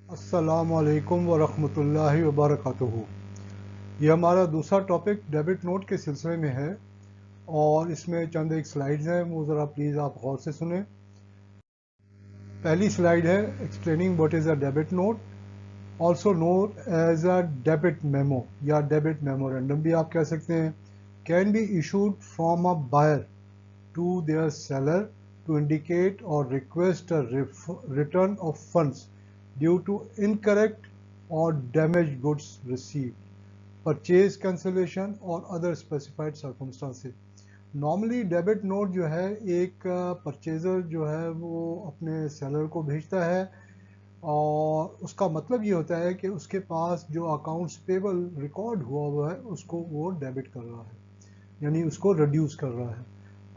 अस्सलाम वालेकुम वरहमतुल्लाहि वबरकातुहू। ये हमारा दूसरा टॉपिक डेबिट नोट के सिलसिले में है और इसमें चंद एक स्लाइड्स हैं, वो ज़रा प्लीज़ आप गौर से सुने। पहली स्लाइड है explaining what is a debit note, also known as a debit memo या डेबिट मेमोरेंडम भी आप कह सकते हैं। Can be issued from a buyer to their seller to indicate or request a return of funds due to incorrect or damaged goods received, purchase cancellation or other specified circumstances. Normally debit note जो है एक purchaser जो है वो अपने seller को भेजता है और उसका मतलब ये होता है कि उसके पास जो अकाउंट्स पेबल रिकॉर्ड हुआ है उसको वो डेबिट कर रहा है, यानी उसको रिड्यूस कर रहा है।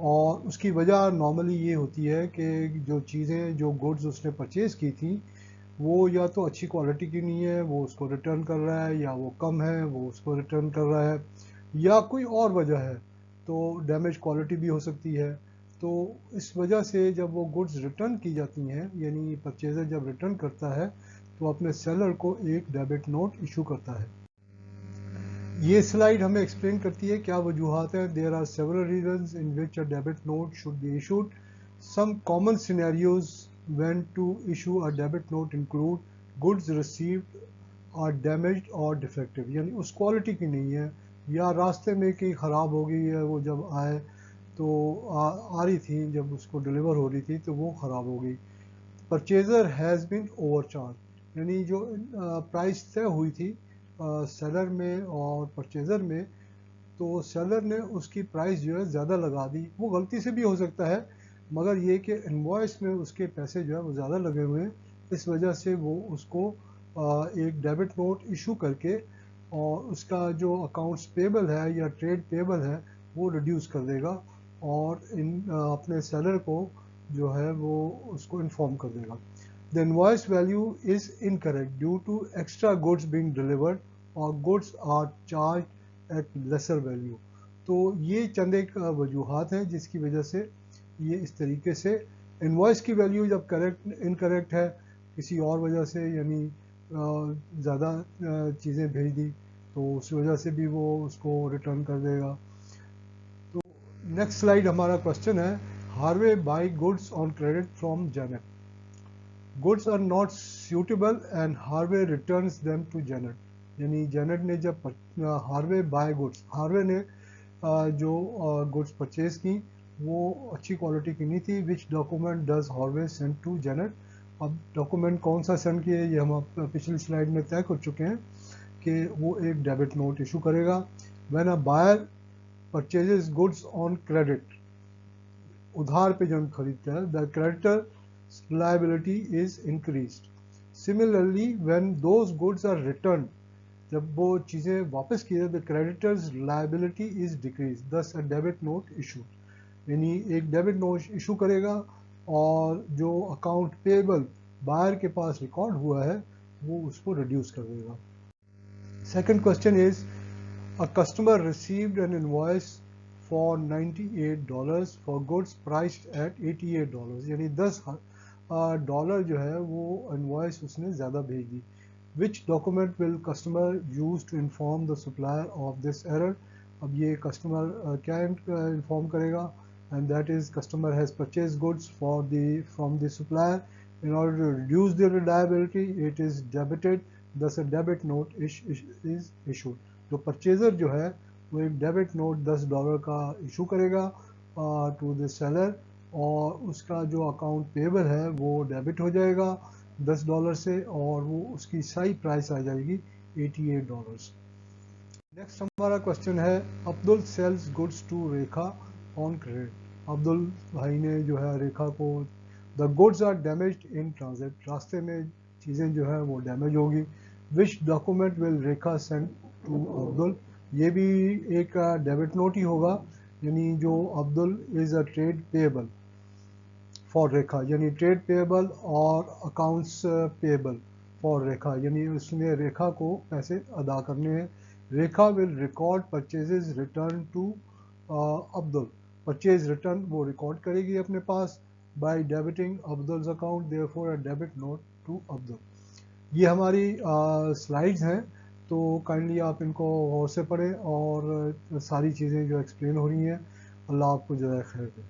और उसकी वजह नॉर्मली ये होती है कि जो चीज़ें जो गुड्स उसने परचेज़ की थी वो या तो अच्छी क्वालिटी की नहीं है, वो उसको रिटर्न कर रहा है, या वो कम है वो उसको रिटर्न कर रहा है, या कोई और वजह है, तो डैमेज क्वालिटी भी हो सकती है। तो इस वजह से जब वो गुड्स रिटर्न की जाती हैं, यानी परचेज़र जब रिटर्न करता है तो अपने सेलर को एक डेबिट नोट इशू करता है। ये स्लाइड हमें एक्सप्लेन करती है क्या वजूहत हैं। There are several reasons in which a debit note should be issued. Some common scenarios when to issue a debit note include goods received are damaged और डिफेक्टिव, यानी उस क्वालिटी की नहीं है या रास्ते में कहीं ख़राब हो गई है, वो जब आए तो आ रही थी, जब उसको डिलीवर हो रही थी तो वो ख़राब हो गई। परचेज़र हैज़ बीन ओवरचार्ज, यानी जो प्राइस तय हुई थी सेलर में और परचेज़र में, तो सेलर ने उसकी प्राइस जो है ज़्यादा लगा दी। वो गलती से भी हो सकता है, मगर ये कि इनवॉइस में उसके पैसे जो है वो ज़्यादा लगे हुए हैं, इस वजह से वो उसको एक डेबिट नोट इशू करके और उसका जो अकाउंट्स पेबल है या ट्रेड पेबल है वो रिड्यूस कर देगा और अपने सेलर को जो है वो उसको इन्फॉर्म कर देगा। The invoice value is incorrect due to extra goods being delivered or goods are charged at lesser value। तो ये चंद एक वजूहत हैं जिसकी वजह से ये इस तरीके से इनवॉइस की वैल्यू जब करेक्ट इनकरेक्ट है किसी और वजह से, यानी ज़्यादा चीज़ें भेज दी, तो उस वजह से भी वो उसको रिटर्न कर देगा। तो नेक्स्ट स्लाइड हमारा क्वेश्चन है, Harvey buy goods on credit from Janet. Goods are not suitable and Harvey returns them to Janet. यानी जेनेट ने जब हार्वे बाय गुड्स, हार्वे ने जो गुड्स परचेज की वो अच्छी क्वालिटी की नहीं थी। Which document does Harvey send to Janet. अब डॉक्यूमेंट कौन सा सेंड किए ये हम पिछली स्लाइड में तय कर चुके हैं कि वो एक डेबिट नोट इशू करेगा। When a buyer purchases goods on credit, उधार पे जब खरीदता है, the creditor liability is increased. Similarly, when those goods are returned, जब वो चीज़ें वापस की जाए, the creditor's liability is decreased, thus a debit note issued। यानी एक डेबिट नोट इशू करेगा और जो अकाउंट पेबल बायर के पास रिकॉर्ड हुआ है वो उसको रिड्यूस कर देगा। Second question is, a customer received an invoice for $98 for goods priced at $88, यानी $10 जो है वो इनवॉइस उसने ज़्यादा भेज दी। Which document will customer use to inform the supplier of this error. अब ये कस्टमर क्या इन्फॉर्म करेगा, and that is customer has purchase goods for the from the supplier, in order to reduce the liability it is debited, thus a debit note is issued। जो purchaser जो है वो एक debit note $10 का issue करेगा to the seller, और उसका जो अकाउंट पेबल है वो डेबिट हो जाएगा $10 से और वो उसकी सही प्राइस आ जाएगी $88। नेक्स्ट हमारा क्वेश्चन है, Abdul sales goods to Rekha on credit. Abdul भाई ने जो है रेखा को, the goods are damaged in transit, रास्ते में चीज़ें जो है वो डैमेज होगी। Which document will Rekha send to Abdul. ये भी एक डेबिट नोट ही होगा, यानी जो Abdul is a trade payable for Rekha, यानी ट्रेड पेएबल और अकाउंट्स पेएबल फॉर रेखा, यानी उसने रेखा को पैसे अदा करने हैं। Rekha will record purchases return to Abdul, purchase return वो रिकॉर्ड करेगी अपने पास by debiting Abdul's account, therefore a debit note to Abdul. ये हमारी स्लाइड्स हैं, तो काइंडली आप इनको गौर से पढ़ें और सारी चीज़ें जो एक्सप्लेन हो रही हैं, अल्लाह आपको जज़ाए खैर दे।